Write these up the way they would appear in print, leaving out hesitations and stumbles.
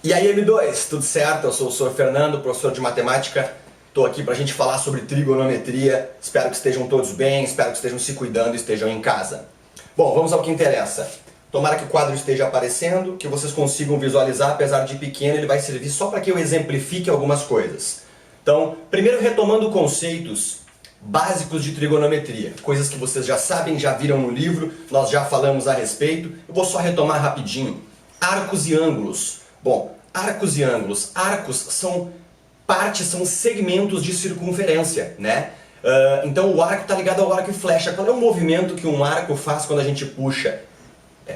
E aí, M2, tudo certo? Eu sou o Sr. Fernando, professor de matemática. Estou aqui para a gente falar sobre trigonometria. Espero que estejam todos bem, espero que estejam se cuidando e estejam em casa. Bom, vamos ao que interessa. Tomara que o quadro esteja aparecendo, que vocês consigam visualizar, apesar de pequeno, ele vai servir só para que eu exemplifique algumas coisas. Então, primeiro retomando conceitos básicos de trigonometria, coisas que vocês já sabem, já viram no livro, nós já falamos a respeito. Eu vou só retomar rapidinho. Arcos e ângulos. Bom, arcos e ângulos. Arcos são segmentos de circunferência, né? Então o arco está ligado ao arco e flecha. Qual é o movimento que um arco faz quando a gente puxa?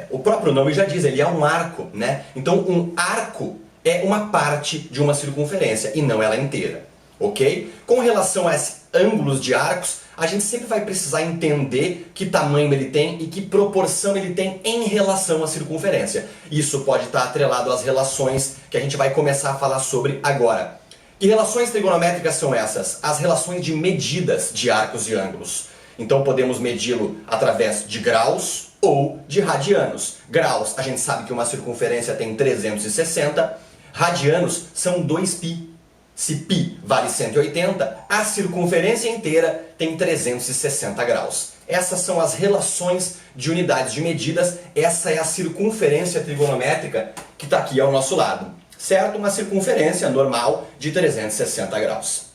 O próprio nome já diz, ele é um arco, né? Então um arco é uma parte de uma circunferência e não ela inteira, ok? Com relação a esses ângulos de arcos, a gente sempre vai precisar entender que tamanho ele tem e que proporção ele tem em relação à circunferência. Isso pode estar atrelado às relações que a gente vai começar a falar sobre agora. Que relações trigonométricas são essas? As relações de medidas de arcos e ângulos. Então podemos medi-lo através de graus ou de radianos. Graus, a gente sabe que uma circunferência tem 360, radianos são 2π. Se π vale 180, a circunferência inteira tem 360 graus. Essas são as relações de unidades de medidas, essa é a circunferência trigonométrica que está aqui ao nosso lado. Certo? Uma circunferência normal de 360 graus.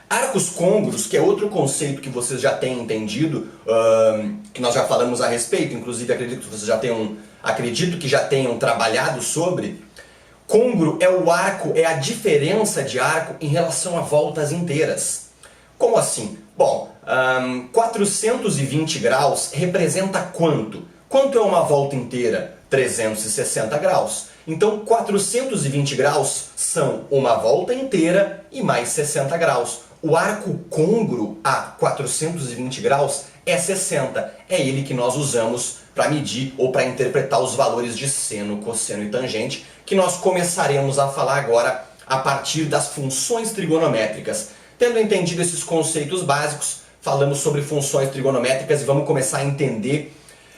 Arcos côngruos, que é outro conceito que vocês já têm entendido, que nós já falamos a respeito, inclusive acredito que já tenham trabalhado sobre. Côngruo é o arco, é a diferença de arco em relação a voltas inteiras. Como assim? Bom, 420 graus representa quanto? Quanto é uma volta inteira? 360 graus. Então 420 graus são uma volta inteira e mais 60 graus. O arco côngruo a 420 graus é 60. É ele que nós usamos para medir ou para interpretar os valores de seno, cosseno e tangente, que nós começaremos a falar agora a partir das funções trigonométricas. Tendo entendido esses conceitos básicos, falamos sobre funções trigonométricas e vamos começar a entender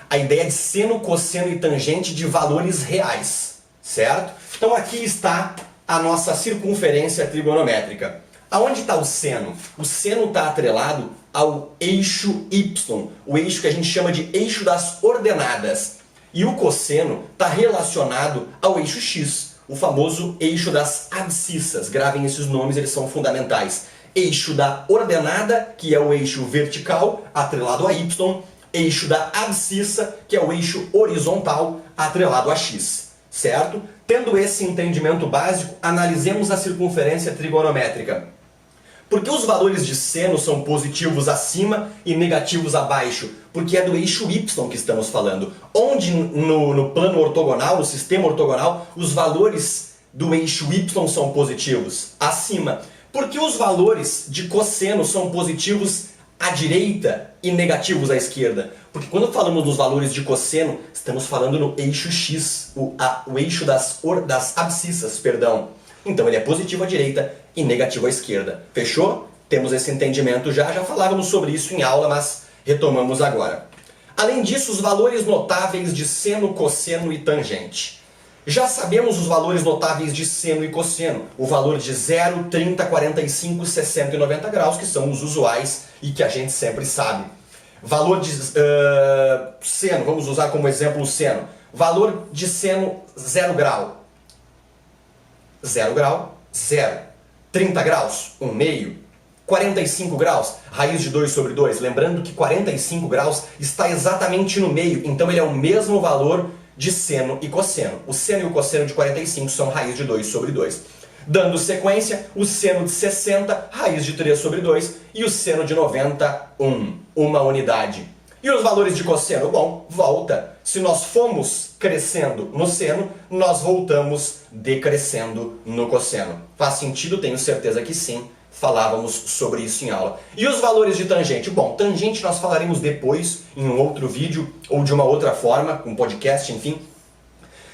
a ideia de seno, cosseno e tangente de valores reais, certo? Então aqui está a nossa circunferência trigonométrica. Aonde está o seno? O seno está atrelado ao eixo Y, o eixo que a gente chama de eixo das ordenadas. E o cosseno está relacionado ao eixo X, o famoso eixo das abscissas. Gravem esses nomes, eles são fundamentais. Eixo da ordenada, que é o eixo vertical, atrelado a Y. Eixo da abscissa, que é o eixo horizontal, atrelado a X. Certo? Tendo esse entendimento básico, analisemos a circunferência trigonométrica. Por que os valores de seno são positivos acima e negativos abaixo? Porque é do eixo Y que estamos falando. Onde no plano ortogonal, no sistema ortogonal, os valores do eixo Y são positivos? Acima. Por que os valores de cosseno são positivos à direita e negativos à esquerda? Porque quando falamos dos valores de cosseno, estamos falando no eixo X, o eixo das abscissas, perdão. Então ele é positivo à direita e negativo à esquerda. Fechou? Temos esse entendimento já falávamos sobre isso em aula, mas retomamos agora. Além disso, os valores notáveis de seno, cosseno e tangente. Já sabemos os valores notáveis de seno e cosseno. O valor de 0, 30, 45, 60 e 90 graus, que são os usuais e que a gente sempre sabe. Valor de seno, vamos usar como exemplo o seno. Valor de seno, 0 grau. 0 grau, 0. 30 graus, 1/2. 45 graus, raiz de 2 sobre 2. Lembrando que 45 graus está exatamente no meio, então ele é o mesmo valor de seno e cosseno. O seno e o cosseno de 45 são raiz de 2 sobre 2. Dando sequência, o seno de 60, raiz de 3 sobre 2, e o seno de 90, 1, uma unidade. E os valores de cosseno? Bom, volta. Se nós fomos crescendo no seno, nós voltamos decrescendo no cosseno. Faz sentido? Tenho certeza que sim. Falávamos sobre isso em aula. E os valores de tangente? Bom, tangente nós falaremos depois, em um outro vídeo, ou de uma outra forma, um podcast, enfim.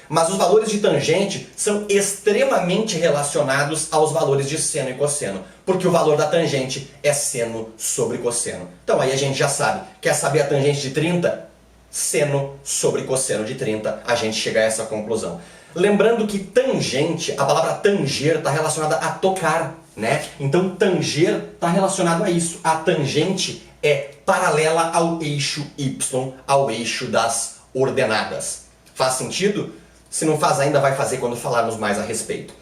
Mas os valores de tangente são extremamente relacionados aos valores de seno e cosseno, porque o valor da tangente é seno sobre cosseno. Então aí a gente já sabe. Quer saber a tangente de 30? seno sobre cosseno de 30, a gente chega a essa conclusão. Lembrando que tangente, a palavra tanger está relacionada a tocar, né? Então tanger está relacionado a isso. A tangente é paralela ao eixo y, ao eixo das ordenadas. Faz sentido? Se não faz ainda, vai fazer quando falarmos mais a respeito.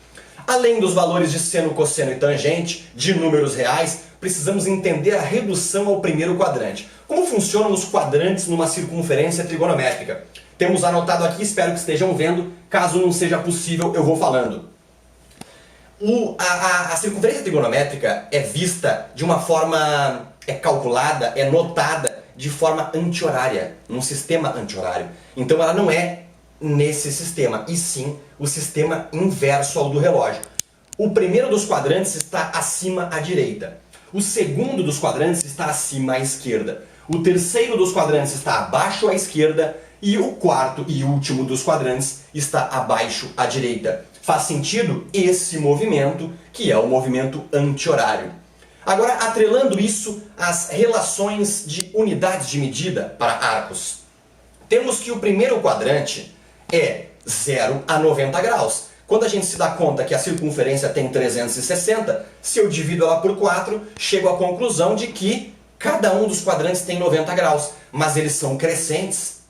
Além dos valores de seno, cosseno e tangente, de números reais, precisamos entender a redução ao primeiro quadrante. Como funcionam os quadrantes numa circunferência trigonométrica? Temos anotado aqui, espero que estejam vendo. Caso não seja possível, eu vou falando. A circunferência trigonométrica é vista de uma forma, é calculada, é notada de forma anti-horária, num sistema anti-horário. Então ela não é nesse sistema, e sim o sistema inverso ao do relógio. O primeiro dos quadrantes está acima à direita. O segundo dos quadrantes está acima à esquerda. O terceiro dos quadrantes está abaixo à esquerda. E o quarto e último dos quadrantes está abaixo à direita. Faz sentido esse movimento, que é o movimento anti-horário. Agora, atrelando isso às relações de unidades de medida para arcos. Temos que o primeiro quadrante é 0 a 90 graus. Quando a gente se dá conta que a circunferência tem 360, se eu divido ela por 4, chego à conclusão de que cada um dos quadrantes tem 90 graus, mas eles são crescentes.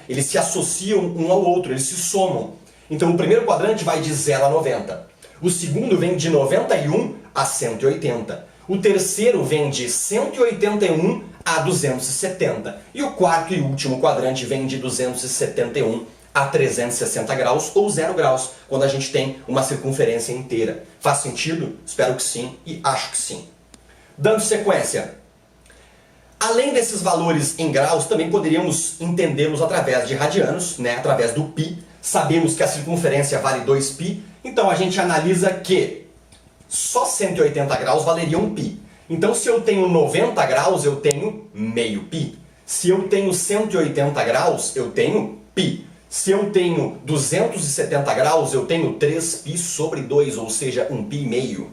Eles se associam um ao outro, eles se somam. Então o primeiro quadrante vai de 0 a 90. O segundo vem de 91 a 180. O terceiro vem de 181 a 270. E o quarto e último quadrante vem de 271 a 360 graus ou 0 graus, quando a gente tem uma circunferência inteira. Faz sentido? Espero que sim e acho que sim. Dando sequência. Além desses valores em graus, também poderíamos entendê-los através de radianos, através do π. Sabemos que a circunferência vale 2π, então a gente analisa que só 180 graus valeria 1π. Então se eu tenho 90 graus, eu tenho meio π. Se eu tenho 180 graus, eu tenho π. Se eu tenho 270 graus, eu tenho 3π sobre 2, ou seja, 1π meio,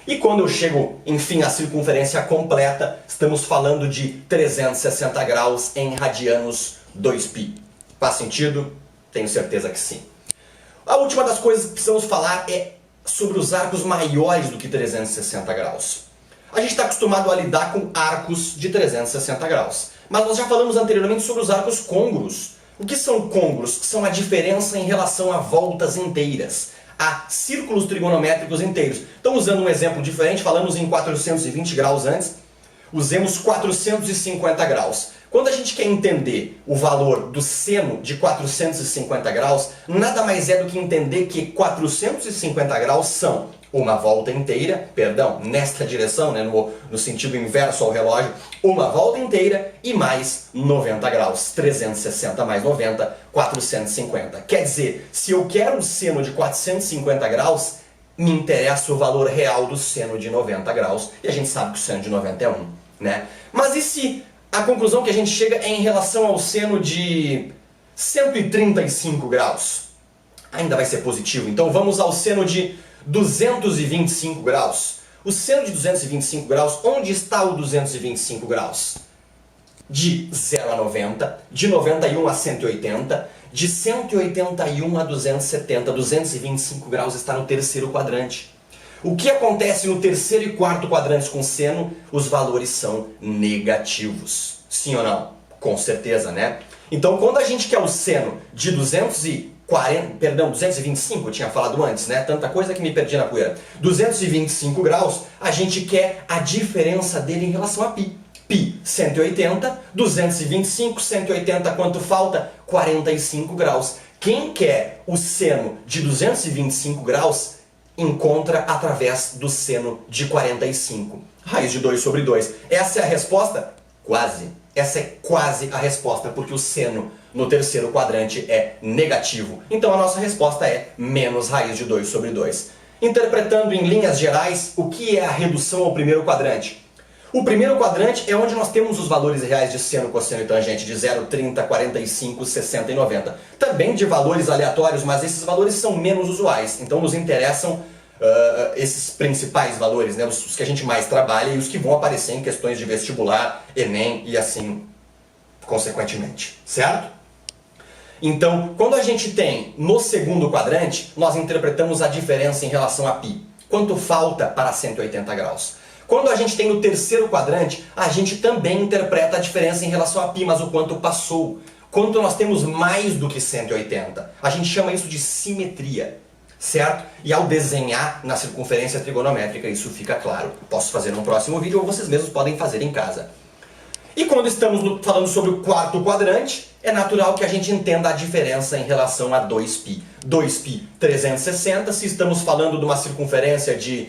E quando eu chego, enfim, à circunferência completa, estamos falando de 360 graus em radianos 2π. Faz sentido? Tenho certeza que sim. A última das coisas que precisamos falar é sobre os arcos maiores do que 360 graus. A gente está acostumado a lidar com arcos de 360 graus. Mas nós já falamos anteriormente sobre os arcos côngruos. O que são côngruos? São a diferença em relação a voltas inteiras, a círculos trigonométricos inteiros. Então, usando um exemplo diferente, falamos em 420 graus antes, usemos 450 graus. Quando a gente quer entender o valor do seno de 450 graus, nada mais é do que entender que 450 graus são uma volta inteira, nesta direção, no sentido inverso ao relógio, uma volta inteira e mais 90 graus. 360 mais 90, 450. Quer dizer, se eu quero o seno de 450 graus, me interessa o valor real do seno de 90 graus, e a gente sabe que o seno de 90 é 1, Mas e se a conclusão que a gente chega é em relação ao seno de 135 graus? Ainda vai ser positivo. Então vamos ao seno de 225 graus. O seno de 225 graus, onde está o 225 graus? De 0 a 90, de 91 a 180, de 181 a 270, 225 graus está no terceiro quadrante. O que acontece no terceiro e quarto quadrantes com seno? Os valores são negativos. Sim ou não? Com certeza, Então, quando a gente quer o seno de 225, eu tinha falado antes, Tanta coisa que me perdi na poeira. 225 graus, a gente quer a diferença dele em relação a π. π, 180, 225, 180, quanto falta? 45 graus. Quem quer o seno de 225 graus, encontra através do seno de 45. Raiz de 2 sobre 2. Essa é a resposta? Quase. Essa é quase a resposta, porque o seno no terceiro quadrante é negativo. Então a nossa resposta é menos raiz de 2 sobre 2. Interpretando em linhas gerais, o que é a redução ao primeiro quadrante? O primeiro quadrante é onde nós temos os valores reais de seno, cosseno e tangente de 0, 30, 45, 60 e 90. Também de valores aleatórios, mas esses valores são menos usuais. Então nos interessam esses principais valores, os que a gente mais trabalha e os que vão aparecer em questões de vestibular, Enem e assim consequentemente, certo? Então, quando a gente tem no segundo quadrante, nós interpretamos a diferença em relação a π. Quanto falta para 180 graus? Quando a gente tem no terceiro quadrante, a gente também interpreta a diferença em relação a π, mas o quanto passou. Quanto nós temos mais do que 180. A gente chama isso de simetria, certo? E ao desenhar na circunferência trigonométrica, isso fica claro. Posso fazer num próximo vídeo ou vocês mesmos podem fazer em casa. E quando estamos falando sobre o quarto quadrante, é natural que a gente entenda a diferença em relação a 2π. 2π 360, se estamos falando de uma circunferência de...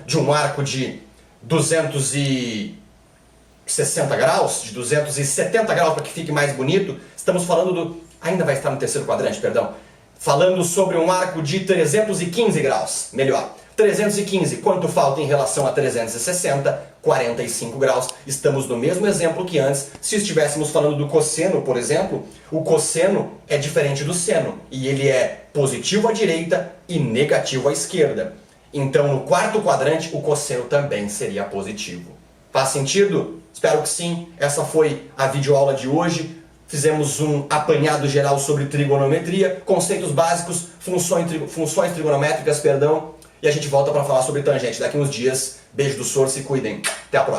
de um arco de 260 graus, de 270 graus para que fique mais bonito, estamos falando do... ainda vai estar no terceiro quadrante, perdão. Falando sobre um arco de 315 graus, melhor. 315, quanto falta em relação a 360? 45 graus. Estamos no mesmo exemplo que antes. Se estivéssemos falando do cosseno, por exemplo, o cosseno é diferente do seno. E ele é positivo à direita e negativo à esquerda. Então, no quarto quadrante, o cosseno também seria positivo. Faz sentido? Espero que sim. Essa foi a videoaula de hoje. Fizemos um apanhado geral sobre trigonometria, conceitos básicos, funções trigonométricas, perdão. E a gente volta para falar sobre tangente daqui uns dias. Beijo do Sor, se cuidem. Até a próxima.